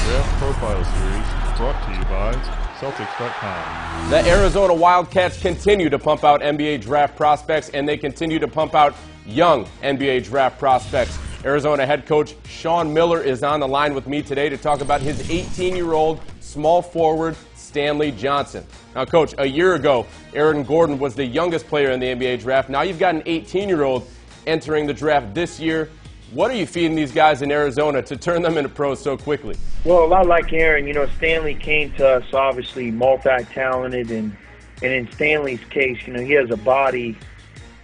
Draft Profile Series brought to you by Celtics.com. The Arizona Wildcats continue to pump out NBA draft prospects, and they continue to pump out young NBA draft prospects. Arizona head coach Sean Miller is on the line with me today to talk about his 18-year-old small forward, Stanley Johnson. Now, Coach, a year ago, Aaron Gordon was the youngest player in the NBA draft. Now you've got an 18-year-old entering the draft this year. What are you feeding these guys in Arizona to turn them into pros so quickly? Well, a lot like Aaron, Stanley came to us obviously multi-talented, and in Stanley's case, he has a body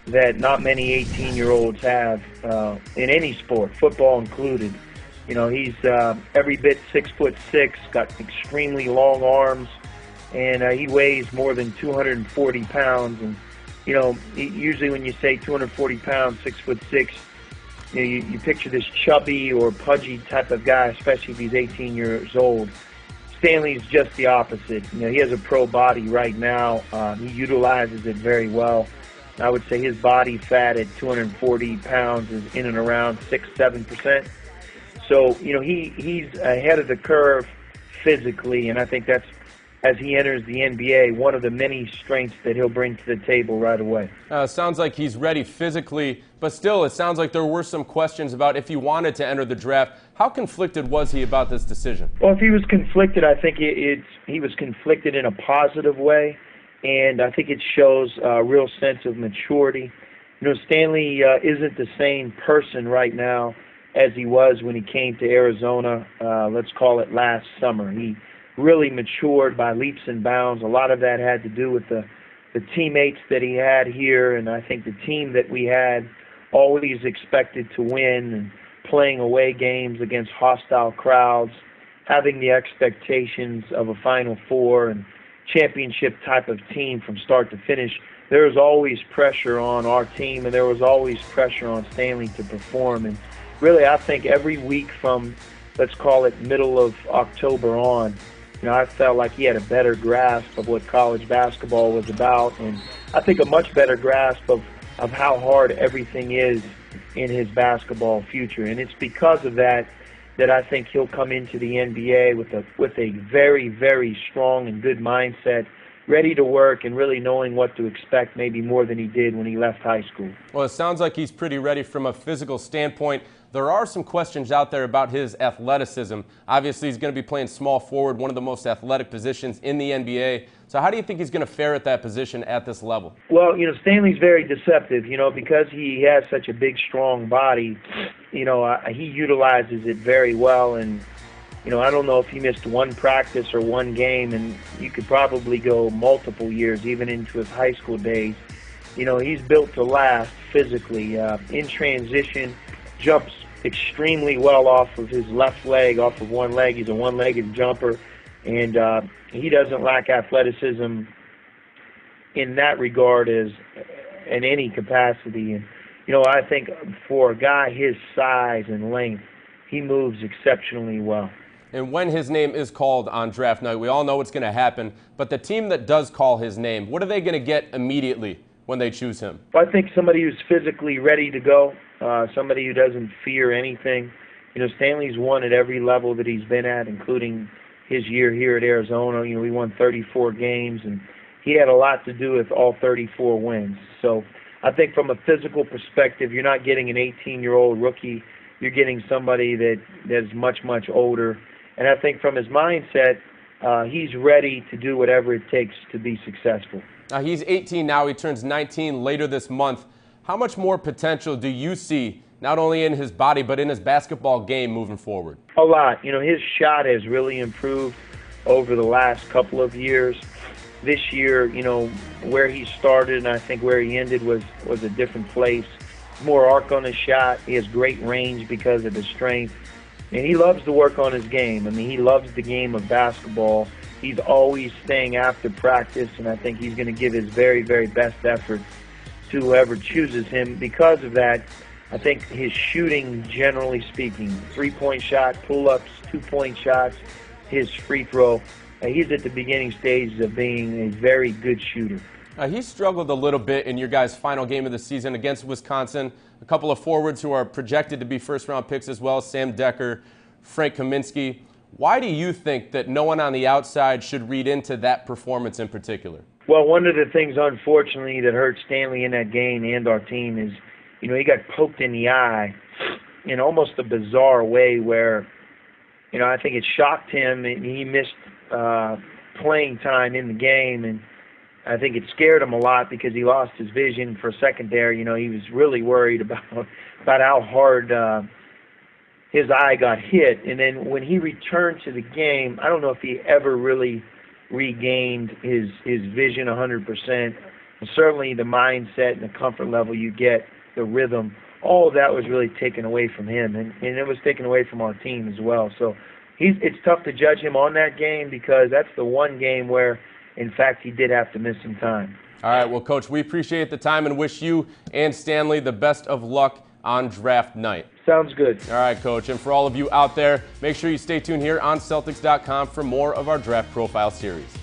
that not many 18-year-olds have in any sport, football included. He's every bit 6'6", got extremely long arms, and he weighs more than 240 pounds. And usually when you say 240 pounds, 6'6", you picture this chubby or pudgy type of guy, especially if he's 18 years old. Stanley's just the opposite. He has a pro body right now. He utilizes it very well. I would say his body fat at 240 pounds is in and around 6-7%. So, he's ahead of the curve physically, and I think that's, as he enters the NBA, one of the many strengths that he'll bring to the table right away. Sounds like he's ready physically, but still, it sounds like there were some questions about if he wanted to enter the draft. How conflicted was he about this decision? Well, if he was conflicted, I think he was conflicted in a positive way, and I think it shows a real sense of maturity. Stanley isn't the same person right now as he was when he came to Arizona, let's call it last summer. He really matured by leaps and bounds. A lot of that had to do with the teammates that he had here, and I think the team that we had always expected to win, and playing away games against hostile crowds, having the expectations of a Final Four and championship type of team from start to finish. There was always pressure on our team, and there was always pressure on Stanley to perform. And really, I think every week from, let's call it middle of October on, I felt like he had a better grasp of what college basketball was about, and I think a much better grasp of how hard everything is in his basketball future. And it's because of that I think he'll come into the NBA with a very, very strong and good mindset, ready to work and really knowing what to expect, maybe more than he did when he left high school. Well, it sounds like he's pretty ready from a physical standpoint. There are some questions out there about his athleticism. Obviously, he's going to be playing small forward, one of the most athletic positions in the NBA. So how do you think he's going to fare at that position at this level? Well, Stanley's very deceptive, because he has such a big, strong body. He utilizes it very well, and I don't know if he missed one practice or one game, and you could probably go multiple years, even into his high school days. He's built to last physically. In transition, jumps extremely well off of his left leg, off of one leg. He's a one-legged jumper, and he doesn't lack athleticism in that regard as in any capacity. And, I think for a guy his size and length, he moves exceptionally well. And when his name is called on draft night, we all know what's going to happen, but the team that does call his name, what are they going to get immediately when they choose him? Well, I think somebody who's physically ready to go, somebody who doesn't fear anything. Stanley's won at every level that he's been at, including his year here at Arizona. We won 34 games, and he had a lot to do with all 34 wins. So I think from a physical perspective, you're not getting an 18-year-old rookie. You're getting somebody that's much, much older. And I think from his mindset, he's ready to do whatever it takes to be successful. He's 18 now. He turns 19 later this month. How much more potential do you see, not only in his body, but in his basketball game moving forward? A lot. His shot has really improved over the last couple of years. This year, where he started and I think where he ended was a different place. More arc on his shot. He has great range because of his strength. And he loves to work on his game. He loves the game of basketball. He's always staying after practice, and I think he's going to give his very, very best effort to whoever chooses him. Because of that, I think his shooting, generally speaking, three-point shot, pull-ups, two-point shots, his free throw, he's at the beginning stages of being a very good shooter. He struggled a little bit in your guys' final game of the season against Wisconsin. A couple of forwards who are projected to be first-round picks as well, Sam Decker, Frank Kaminsky. Why do you think that no one on the outside should read into that performance in particular? Well, one of the things, unfortunately, that hurt Stanley in that game and our team is, he got poked in the eye in almost a bizarre way where, I think it shocked him and he missed playing time in the game, and I think it scared him a lot because he lost his vision for a second there. He was really worried about how hard his eye got hit. And then when he returned to the game, I don't know if he ever really regained his vision 100%. And certainly the mindset and the comfort level you get, the rhythm, all of that was really taken away from him, and it was taken away from our team as well. So it's tough to judge him on that game because that's the one game where, in fact, he did have to miss some time. All right, well, Coach, we appreciate the time and wish you and Stanley the best of luck on draft night. Sounds good. All right, Coach, and for all of you out there, make sure you stay tuned here on Celtics.com for more of our Draft Profile series.